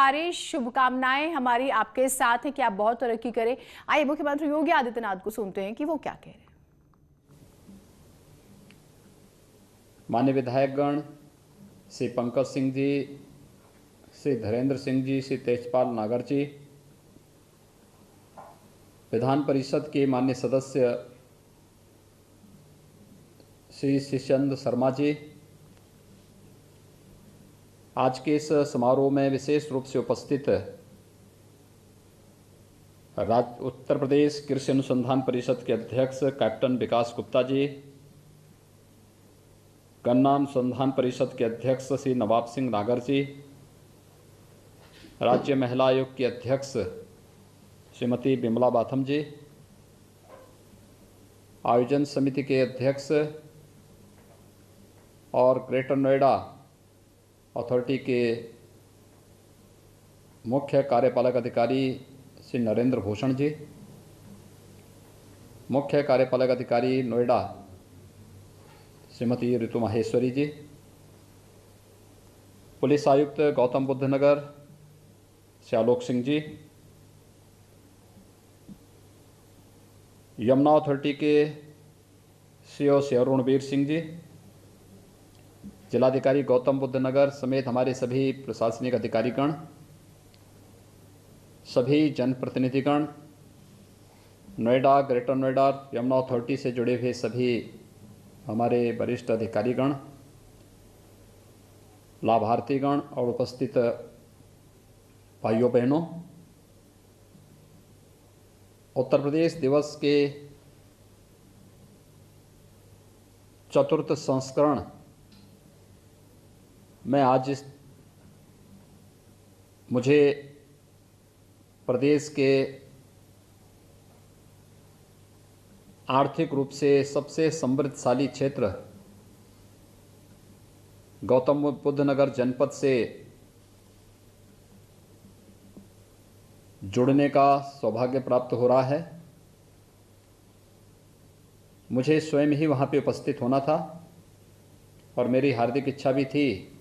सारी शुभकामनाएं हमारी आपके साथ हैं कि आप बहुत तरक्की करें। आइए मुख्यमंत्री योगी आदित्यनाथ को सुनते हैं कि वो क्या कह रहे हैं। माननीय विधायकगण, श्री पंकज सिंह जी, श्री धीरेन्द्र सिंह जी, श्री तेजपाल नागर जी, विधान परिषद के माननीय सदस्य श्री शिष्यंद शर्मा जी, आज के इस समारोह में विशेष रूप से उपस्थित उत्तर प्रदेश कृषि अनुसंधान परिषद के अध्यक्ष कैप्टन विकास गुप्ता जी, गन्ना अनुसंधान परिषद के अध्यक्ष श्री नवाब सिंह नागर जी, राज्य महिला आयोग की अध्यक्ष श्रीमती बिमला बाथम जी, आयोजन समिति के अध्यक्ष और ग्रेटर नोएडा अथॉरिटी के मुख्य कार्यपालक अधिकारी श्री नरेंद्र भूषण जी, मुख्य कार्यपालक अधिकारी नोएडा श्रीमती ऋतु माहेश्वरी जी, पुलिस आयुक्त गौतम बुद्ध नगर श्री आलोक सिंह जी, यमुना अथॉरिटी के सीओ श्री अरुणवीर सिंह जी, जिलाधिकारी गौतम बुद्ध नगर समेत हमारे सभी प्रशासनिक अधिकारीगण, सभी जनप्रतिनिधिगण, नोएडा, ग्रेटर नोएडा, यमुना अथॉरिटी से जुड़े हुए सभी हमारे वरिष्ठ अधिकारीगण, लाभार्थीगण और उपस्थित भाइयों बहनों, उत्तर प्रदेश दिवस के चतुर्थ संस्करण में आज मुझे प्रदेश के आर्थिक रूप से सबसे समृद्धशाली क्षेत्र गौतम बुद्ध नगर जनपद से जुड़ने का सौभाग्य प्राप्त हो रहा है। मुझे स्वयं ही वहाँ पे उपस्थित होना था और मेरी हार्दिक इच्छा भी थी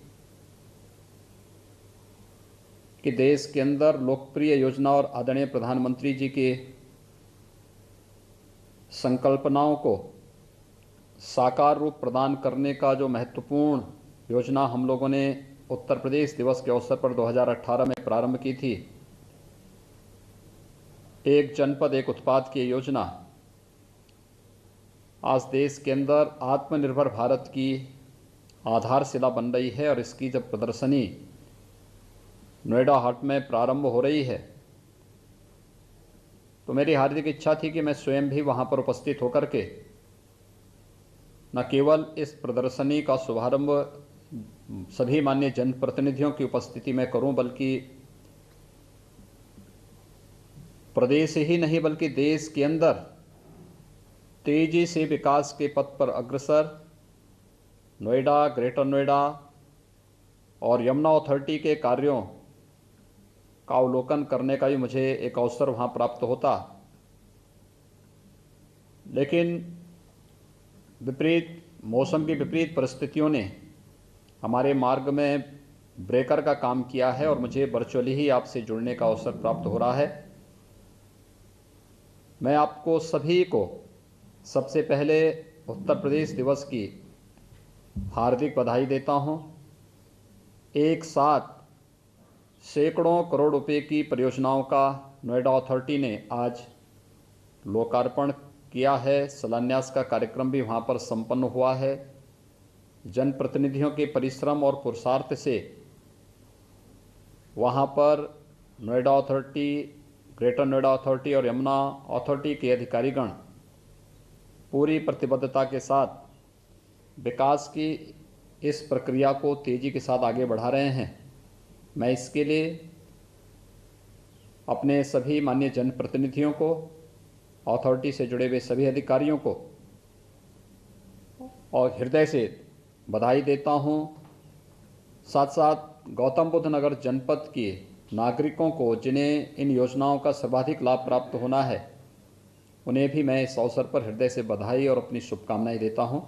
कि देश के अंदर लोकप्रिय योजना और आदरणीय प्रधानमंत्री जी के संकल्पनाओं को साकार रूप प्रदान करने का जो महत्वपूर्ण योजना हम लोगों ने उत्तर प्रदेश दिवस के अवसर पर 2018 में प्रारंभ की थी, एक जनपद एक उत्पाद की योजना आज देश के अंदर आत्मनिर्भर भारत की आधारशिला बन रही है। और इसकी जब प्रदर्शनी नोएडा हाट में प्रारंभ हो रही है तो मेरी हार्दिक इच्छा थी कि मैं स्वयं भी वहां पर उपस्थित होकर के न केवल इस प्रदर्शनी का शुभारंभ सभी माननीय जनप्रतिनिधियों की उपस्थिति में करूं, बल्कि प्रदेश ही नहीं बल्कि देश के अंदर तेजी से विकास के पथ पर अग्रसर नोएडा, ग्रेटर नोएडा और यमुना अथॉरिटी के कार्यों का अवलोकन करने का भी मुझे एक अवसर वहाँ प्राप्त होता। लेकिन मौसम की विपरीत परिस्थितियों ने हमारे मार्ग में ब्रेकर का काम किया है और मुझे वर्चुअली ही आपसे जुड़ने का अवसर प्राप्त हो रहा है। मैं आपको सभी को सबसे पहले उत्तर प्रदेश दिवस की हार्दिक बधाई देता हूं। एक साथ सैकड़ों करोड़ रुपए की परियोजनाओं का नोएडा अथॉरिटी ने आज लोकार्पण किया है। शिलान्यास का कार्यक्रम भी वहां पर संपन्न हुआ है। जनप्रतिनिधियों के परिश्रम और पुरुषार्थ से वहां पर Noida authority, greater Noida authority और यमुना अथॉरिटी के अधिकारीगण पूरी प्रतिबद्धता के साथ विकास की इस प्रक्रिया को तेजी के साथ आगे बढ़ा रहे हैं। मैं इसके लिए अपने सभी माननीय जनप्रतिनिधियों को, अथॉरिटी से जुड़े हुए सभी अधिकारियों को और हृदय से बधाई देता हूं। साथ साथ गौतम बुद्ध नगर जनपद के नागरिकों को जिन्हें इन योजनाओं का सर्वाधिक लाभ प्राप्त होना है, उन्हें भी मैं इस अवसर पर हृदय से बधाई और अपनी शुभकामनाएं देता हूं।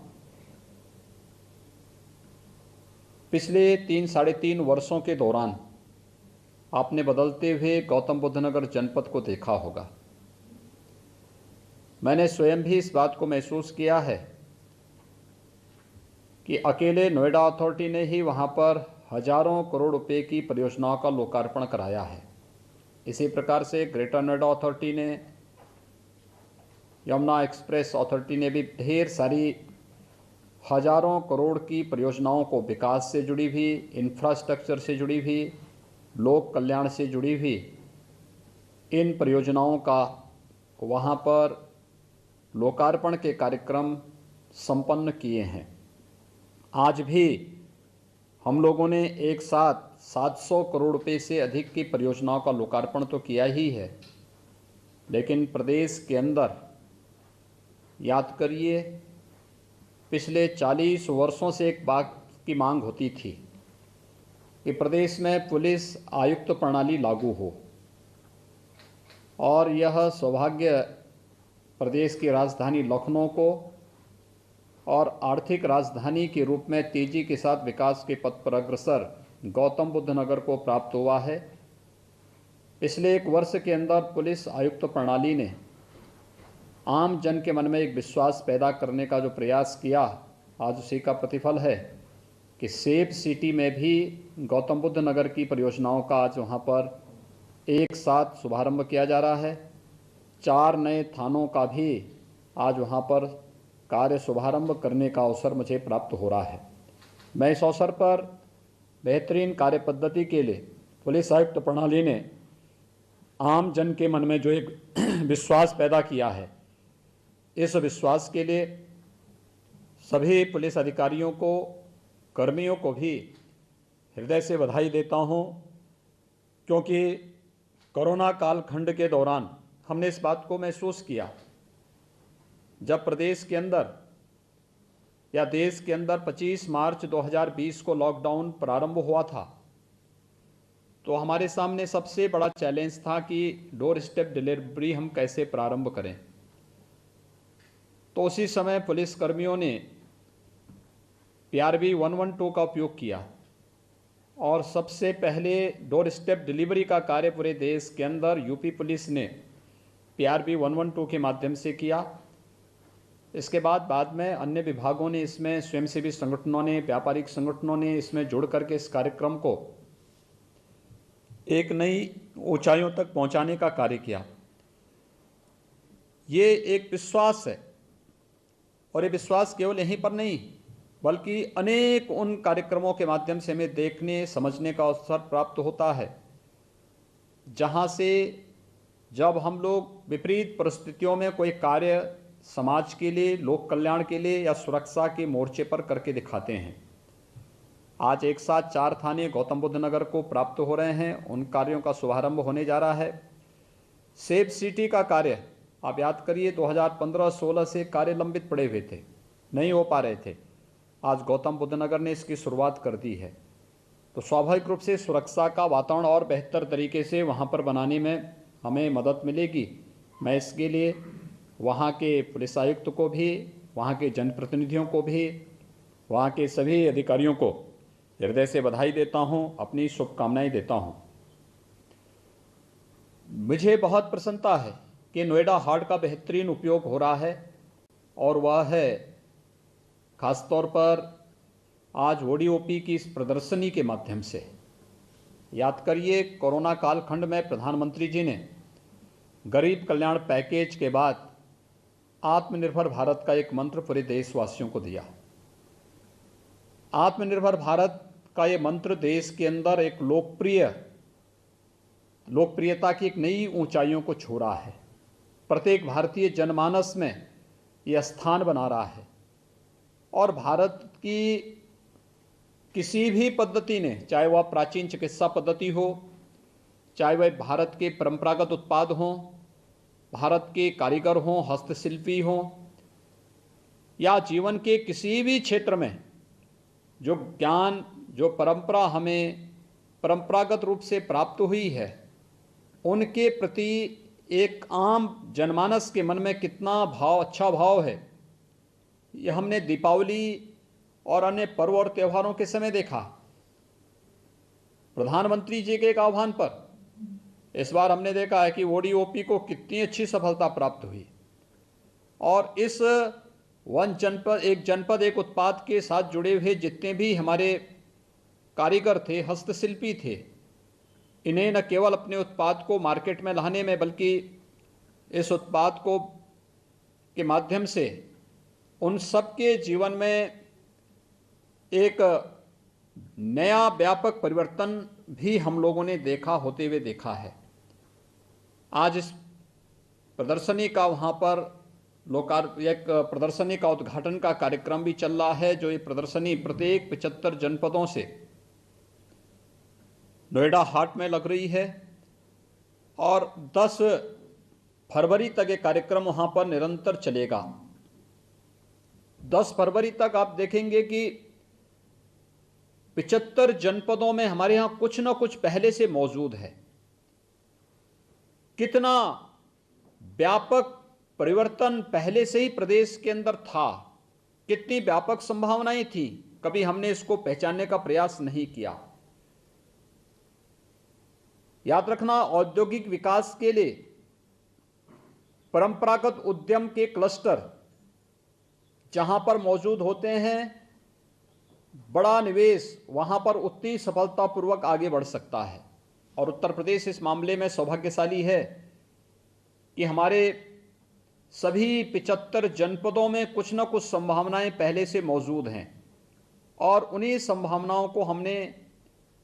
पिछले 3 साढ़े 3 वर्षों के दौरान आपने बदलते हुए गौतम बुद्ध नगर जनपद को देखा होगा। मैंने स्वयं भी इस बात को महसूस किया है कि अकेले नोएडा अथॉरिटी ने ही वहाँ पर हजारों करोड़ रुपए की परियोजनाओं का लोकार्पण कराया है। इसी प्रकार से ग्रेटर नोएडा अथॉरिटी ने, यमुना एक्सप्रेस अथॉरिटी ने भी ढेर सारी हजारों करोड़ की परियोजनाओं को विकास से जुड़ी हुई, इंफ्रास्ट्रक्चर से जुड़ी हुई, लोक कल्याण से जुड़ी हुई इन परियोजनाओं का वहाँ पर लोकार्पण के कार्यक्रम संपन्न किए हैं। आज भी हम लोगों ने एक साथ 700 करोड़ रुपए से अधिक की परियोजनाओं का लोकार्पण तो किया ही है, लेकिन प्रदेश के अंदर याद करिए, पिछले 40 वर्षों से एक बात की मांग होती थी कि प्रदेश में पुलिस आयुक्त प्रणाली लागू हो, और यह सौभाग्य प्रदेश की राजधानी लखनऊ को और आर्थिक राजधानी के रूप में तेजी के साथ विकास के पथ पर अग्रसर गौतम बुद्ध नगर को प्राप्त हुआ है। पिछले एक वर्ष के अंदर पुलिस आयुक्त प्रणाली ने आम जन के मन में एक विश्वास पैदा करने का जो प्रयास किया, आज उसी का प्रतिफल है कि सेफ सिटी में भी गौतम बुद्ध नगर की परियोजनाओं का आज वहाँ पर एक साथ शुभारंभ किया जा रहा है। 4 नए थानों का भी आज वहाँ पर कार्य शुभारंभ करने का अवसर मुझे प्राप्त हो रहा है। मैं इस अवसर पर बेहतरीन कार्य पद्धति के लिए पुलिस आयुक्त प्रणाली ने आम जन के मन में जो एक विश्वास पैदा किया है, इस विश्वास के लिए सभी पुलिस अधिकारियों को, कर्मियों को भी हृदय से बधाई देता हूं, क्योंकि कोरोना कालखंड के दौरान हमने इस बात को महसूस किया। जब प्रदेश के अंदर या देश के अंदर 25 मार्च 2020 को लॉकडाउन प्रारंभ हुआ था, तो हमारे सामने सबसे बड़ा चैलेंज था कि डोर स्टेप डिलीवरी हम कैसे प्रारंभ करें। तो उसी समय पुलिस कर्मियों ने PRV 112 का उपयोग किया और सबसे पहले डोर स्टेप डिलीवरी का कार्य पूरे देश के अंदर यूपी पुलिस ने PRV 112 के माध्यम से किया। इसके बाद में अन्य विभागों ने, इसमें स्वयंसेवी संगठनों ने, व्यापारिक संगठनों ने इसमें जुड़ करके इस कार्यक्रम को एक नई ऊंचाइयों तक पहुंचाने का कार्य किया। ये एक विश्वास है, और ये विश्वास केवल यहीं पर नहीं, बल्कि अनेक उन कार्यक्रमों के माध्यम से हमें देखने, समझने का अवसर प्राप्त होता है, जहां से जब हम लोग विपरीत परिस्थितियों में कोई कार्य समाज के लिए, लोक कल्याण के लिए या सुरक्षा के मोर्चे पर करके दिखाते हैं। आज एक साथ 4 थाने गौतम बुद्ध नगर को प्राप्त हो रहे हैं, उन कार्यों का शुभारंभ होने जा रहा है। सेफ सिटी का कार्य आप याद करिए, 2015-16 से कार्य लंबित पड़े हुए थे, नहीं हो पा रहे थे। आज गौतम बुद्ध नगर ने इसकी शुरुआत कर दी है, तो स्वाभाविक रूप से सुरक्षा का वातावरण और बेहतर तरीके से वहाँ पर बनाने में हमें मदद मिलेगी। मैं इसके लिए वहाँ के पुलिस आयुक्त को भी, वहाँ के जनप्रतिनिधियों को भी, वहाँ के सभी अधिकारियों को हृदय से बधाई देता हूँ, अपनी शुभकामनाएं देता हूँ। मुझे बहुत प्रसन्नता है कि नोएडा हाट का बेहतरीन उपयोग हो रहा है, और वह है खासतौर पर आज ODOP की इस प्रदर्शनी के माध्यम से। याद करिए, कोरोना कालखंड में प्रधानमंत्री जी ने गरीब कल्याण पैकेज के बाद आत्मनिर्भर भारत का एक मंत्र पूरे देशवासियों को दिया। आत्मनिर्भर भारत का ये मंत्र देश के अंदर एक लोकप्रियता की एक नई ऊंचाइयों को छू रहा है। प्रत्येक भारतीय जनमानस में यह स्थान बना रहा है, और भारत की किसी भी पद्धति ने, चाहे वह प्राचीन चिकित्सा पद्धति हो, चाहे वह भारत के परंपरागत उत्पाद हों, भारत के कारीगर हों, हस्तशिल्पी हों, या जीवन के किसी भी क्षेत्र में जो ज्ञान, जो परंपरा हमें परंपरागत रूप से प्राप्त हुई है, उनके प्रति एक आम जनमानस के मन में कितना भाव, अच्छा भाव है, यह हमने दीपावली और अन्य पर्व और त्योहारों के समय देखा। प्रधानमंत्री जी के एक आह्वान पर इस बार हमने देखा है कि ओडीओपी को कितनी अच्छी सफलता प्राप्त हुई और इस एक जनपद एक उत्पाद के साथ जुड़े हुए जितने भी हमारे कारीगर थे, हस्तशिल्पी थे, इन्हें न केवल अपने उत्पाद को मार्केट में लाने में बल्कि इस उत्पाद को के माध्यम से उन सबके जीवन में एक नया व्यापक परिवर्तन भी हम लोगों ने होते हुए देखा है। आज इस प्रदर्शनी का वहाँ पर एक प्रदर्शनी का उद्घाटन का कार्यक्रम भी चल रहा है, जो ये प्रदर्शनी प्रत्येक 75 जनपदों से नोएडा हाट में लग रही है और 10 फरवरी तक ये कार्यक्रम वहाँ पर निरंतर चलेगा। 10 फरवरी तक आप देखेंगे कि 75 जनपदों में हमारे यहाँ कुछ ना कुछ पहले से मौजूद है। कितना व्यापक परिवर्तन पहले से ही प्रदेश के अंदर था, कितनी व्यापक संभावनाएं थी, कभी हमने इसको पहचानने का प्रयास नहीं किया। याद रखना, औद्योगिक विकास के लिए परंपरागत उद्यम के क्लस्टर जहां पर मौजूद होते हैं, बड़ा निवेश वहां पर उतनी सफलतापूर्वक आगे बढ़ सकता है। और उत्तर प्रदेश इस मामले में सौभाग्यशाली है कि हमारे सभी 75 जनपदों में कुछ न कुछ संभावनाएं पहले से मौजूद हैं और उन्हीं संभावनाओं को हमने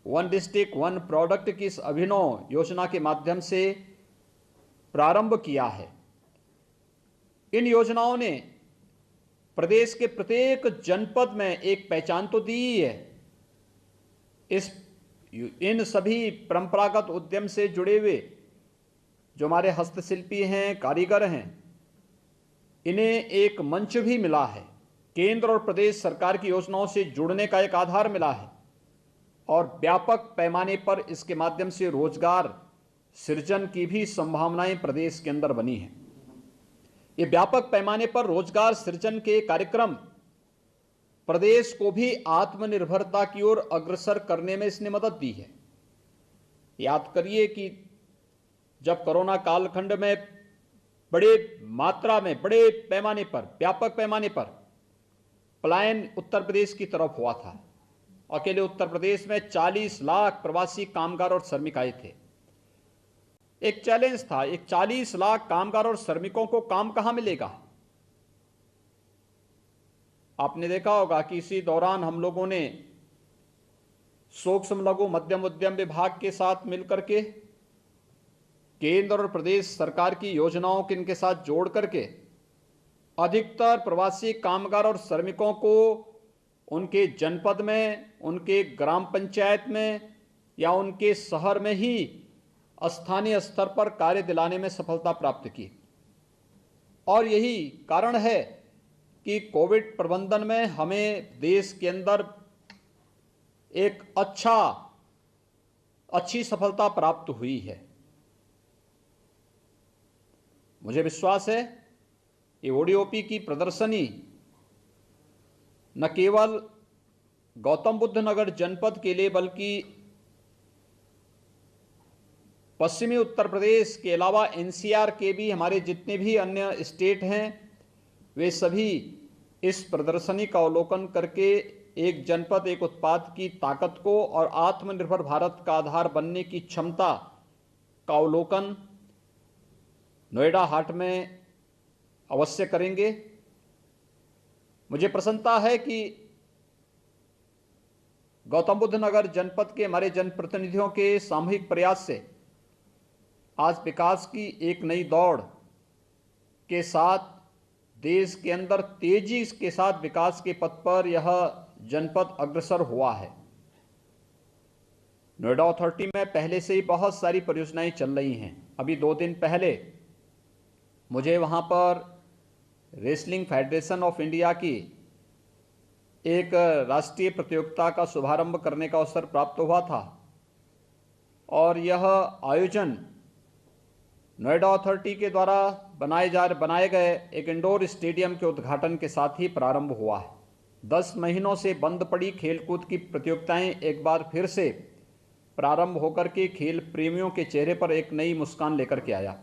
वन डिस्ट्रिक्ट वन प्रोडक्ट की इस अभिनव योजना के माध्यम से प्रारंभ किया है। इन योजनाओं ने प्रदेश के प्रत्येक जनपद में एक पहचान तो दी ही है। इन सभी परंपरागत उद्यम से जुड़े हुए जो हमारे हस्तशिल्पी हैं, कारीगर हैं, इन्हें एक मंच भी मिला है। केंद्र और प्रदेश सरकार की योजनाओं से जुड़ने का एक आधार मिला है और व्यापक पैमाने पर इसके माध्यम से रोजगार सृजन की भी संभावनाएं प्रदेश के अंदर बनी हैं। ये व्यापक पैमाने पर रोजगार सृजन के कार्यक्रम प्रदेश को भी आत्मनिर्भरता की ओर अग्रसर करने में इसने मदद दी है। याद करिए कि जब कोरोना कालखंड में बड़े मात्रा में, बड़े पैमाने पर, व्यापक पैमाने पर पलायन उत्तर प्रदेश की तरफ हुआ था। अकेले उत्तर प्रदेश में 40 लाख प्रवासी कामगार और श्रमिक आए थे। एक चैलेंज था, एक 40 लाख कामगार और श्रमिकों को काम कहां मिलेगा। आपने देखा होगा कि इसी दौरान हम लोगों ने सूक्ष्म लघु मध्यम उद्यम विभाग के साथ मिलकर के केंद्र और प्रदेश सरकार की योजनाओं के इनके साथ जोड़ करके अधिकतर प्रवासी कामगार और श्रमिकों को उनके जनपद में, उनके ग्राम पंचायत में या उनके शहर में ही स्थानीय स्तर पर कार्य दिलाने में सफलता प्राप्त की। और यही कारण है कि कोविड प्रबंधन में हमें देश के अंदर एक अच्छी सफलता प्राप्त हुई है। मुझे विश्वास है ये ओडीओपी की प्रदर्शनी न केवल गौतम बुद्ध नगर जनपद के लिए बल्कि पश्चिमी उत्तर प्रदेश के अलावा एनसीआर के भी हमारे जितने भी अन्य स्टेट हैं, वे सभी इस प्रदर्शनी का अवलोकन करके एक जनपद एक उत्पाद की ताकत को और आत्मनिर्भर भारत का आधार बनने की क्षमता का अवलोकन नोएडा हाट में अवश्य करेंगे। मुझे प्रसन्नता है कि गौतम बुद्ध नगर जनपद के हमारे जनप्रतिनिधियों के सामूहिक प्रयास से आज विकास की एक नई दौड़ के साथ देश के अंदर तेजी के साथ विकास के पथ पर यह जनपद अग्रसर हुआ है। नोएडा अथॉरिटी में पहले से ही बहुत सारी परियोजनाएं चल रही हैं। अभी 2 दिन पहले मुझे वहां पर रेसलिंग फेडरेशन ऑफ इंडिया की एक राष्ट्रीय प्रतियोगिता का शुभारंभ करने का अवसर प्राप्त हुआ था और यह आयोजन नोएडा अथॉरिटी के द्वारा बनाए गए एक इंडोर स्टेडियम के उद्घाटन के साथ ही प्रारंभ हुआ है। 10 महीनों से बंद पड़ी खेलकूद की प्रतियोगिताएं एक बार फिर से प्रारंभ होकर के खेल प्रेमियों के चेहरे पर एक नई मुस्कान लेकर के आया।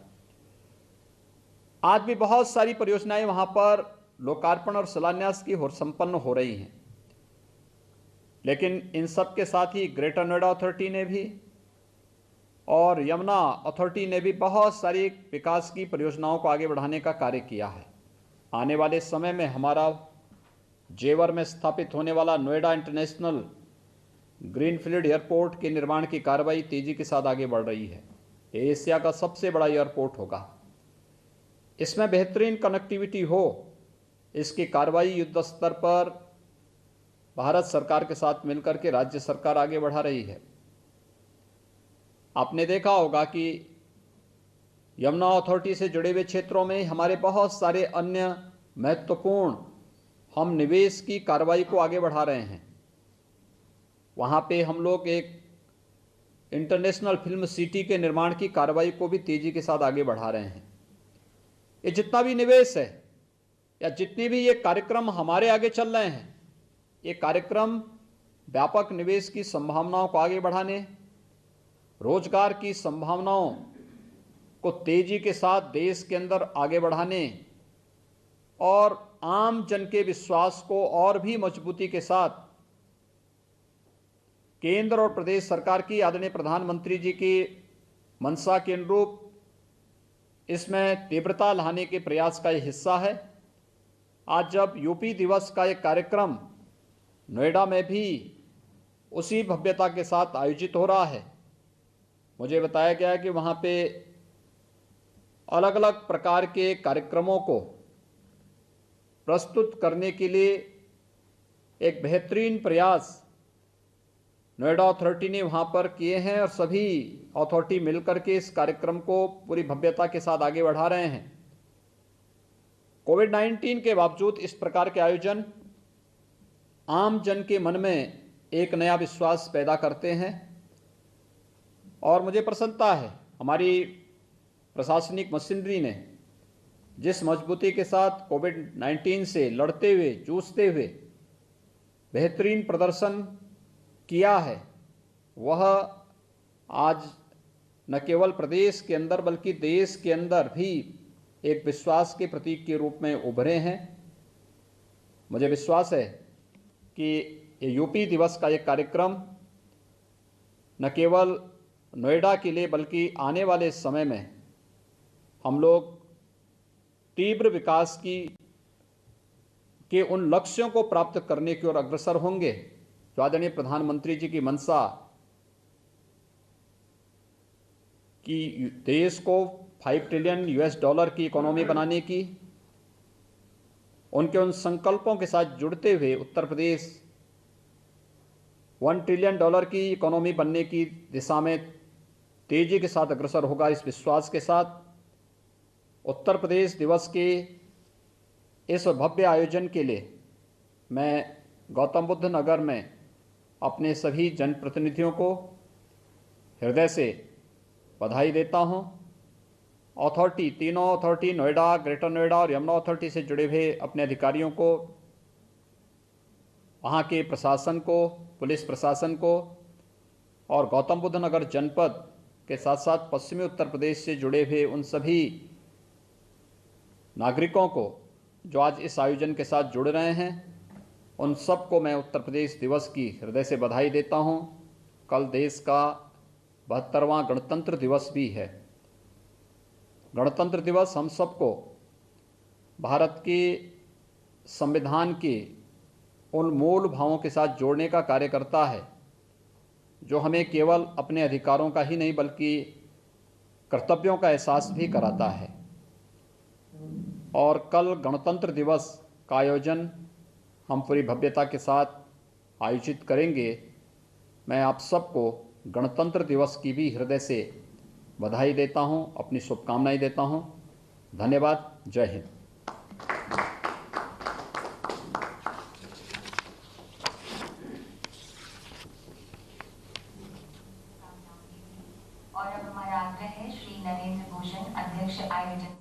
आज भी बहुत सारी परियोजनाएं वहां पर लोकार्पण और शिलान्यास की संपन्न हो रही हैं, लेकिन इन सब के साथ ही ग्रेटर नोएडा अथॉरिटी ने भी और यमुना अथॉरिटी ने भी बहुत सारी विकास की परियोजनाओं को आगे बढ़ाने का कार्य किया है। आने वाले समय में हमारा जेवर में स्थापित होने वाला नोएडा इंटरनेशनल ग्रीनफील्ड एयरपोर्ट के निर्माण की कार्रवाई तेजी के साथ आगे बढ़ रही है। ये एशिया का सबसे बड़ा एयरपोर्ट होगा। इसमें बेहतरीन कनेक्टिविटी हो, इसकी कार्रवाई युद्ध स्तर पर भारत सरकार के साथ मिलकर के राज्य सरकार आगे बढ़ा रही है। आपने देखा होगा कि यमुना अथॉरिटी से जुड़े हुए क्षेत्रों में हमारे बहुत सारे अन्य महत्वपूर्ण हम निवेश की कार्रवाई को आगे बढ़ा रहे हैं। वहाँ पे हम लोग एक इंटरनेशनल फिल्म सिटी के निर्माण की कार्रवाई को भी तेजी के साथ आगे बढ़ा रहे हैं। ये जितना भी निवेश है या जितने भी ये कार्यक्रम हमारे आगे चल रहे हैं, ये कार्यक्रम व्यापक निवेश की संभावनाओं को आगे बढ़ाने, रोजगार की संभावनाओं को तेजी के साथ देश के अंदर आगे बढ़ाने और आम जन के विश्वास को और भी मजबूती के साथ केंद्र और प्रदेश सरकार की आदरणीय प्रधानमंत्री जी की मंशा के अनुरूप इसमें तीव्रता लाने के प्रयास का यह हिस्सा है। आज जब यूपी दिवस का एक कार्यक्रम नोएडा में भी उसी भव्यता के साथ आयोजित हो रहा है, मुझे बताया गया कि वहाँ पे अलग अलग प्रकार के कार्यक्रमों को प्रस्तुत करने के लिए एक बेहतरीन प्रयास नोएडा अथॉरिटी ने वहाँ पर किए हैं और सभी अथॉरिटी मिलकर के इस कार्यक्रम को पूरी भव्यता के साथ आगे बढ़ा रहे हैं। कोविड-19 के बावजूद इस प्रकार के आयोजन आम जन के मन में एक नया विश्वास पैदा करते हैं और मुझे प्रसन्नता है हमारी प्रशासनिक मशीनरी ने जिस मजबूती के साथ कोविड-19 से लड़ते हुए जूझते हुए बेहतरीन प्रदर्शन किया है, वह आज न केवल प्रदेश के अंदर बल्कि देश के अंदर भी एक विश्वास के प्रतीक के रूप में उभरे हैं। मुझे विश्वास है कि ये यूपी दिवस का एक कार्यक्रम न केवल नोएडा के लिए बल्कि आने वाले समय में हम लोग तीव्र विकास के उन लक्ष्यों को प्राप्त करने की ओर अग्रसर होंगे जो आदरणीय प्रधानमंत्री जी की मंशा कि देश को $5 ट्रिलियन की इकोनॉमी बनाने की, उनके उन संकल्पों के साथ जुड़ते हुए उत्तर प्रदेश $1 ट्रिलियन की इकोनॉमी बनने की दिशा में तेजी के साथ अग्रसर होगा। इस विश्वास के साथ उत्तर प्रदेश दिवस के इस भव्य आयोजन के लिए मैं गौतम बुद्ध नगर में अपने सभी जनप्रतिनिधियों को हृदय से बधाई देता हूं। अथॉरिटी, तीनों अथॉरिटी, नोएडा, ग्रेटर नोएडा और यमुना अथॉरिटी से जुड़े हुए अपने अधिकारियों को, वहाँ के प्रशासन को, पुलिस प्रशासन को और गौतम बुद्ध नगर जनपद के साथ साथ पश्चिमी उत्तर प्रदेश से जुड़े हुए उन सभी नागरिकों को जो आज इस आयोजन के साथ जुड़ रहे हैं, उन सबको मैं उत्तर प्रदेश दिवस की हृदय से बधाई देता हूं। कल देश का 72वां गणतंत्र दिवस भी है। गणतंत्र दिवस हम सबको भारत के संविधान के उन मूल भावों के साथ जोड़ने का कार्य करता है जो हमें केवल अपने अधिकारों का ही नहीं बल्कि कर्तव्यों का एहसास भी कराता है। और कल गणतंत्र दिवस का आयोजन हम पूरी भव्यता के साथ आयोजित करेंगे। मैं आप सबको गणतंत्र दिवस की भी हृदय से बधाई देता हूं, अपनी शुभकामनाएं देता हूं। धन्यवाद। जय हिंद। और अब हमारा आग्रह है श्री नरेंद्र भूषण, अध्यक्ष आयोजन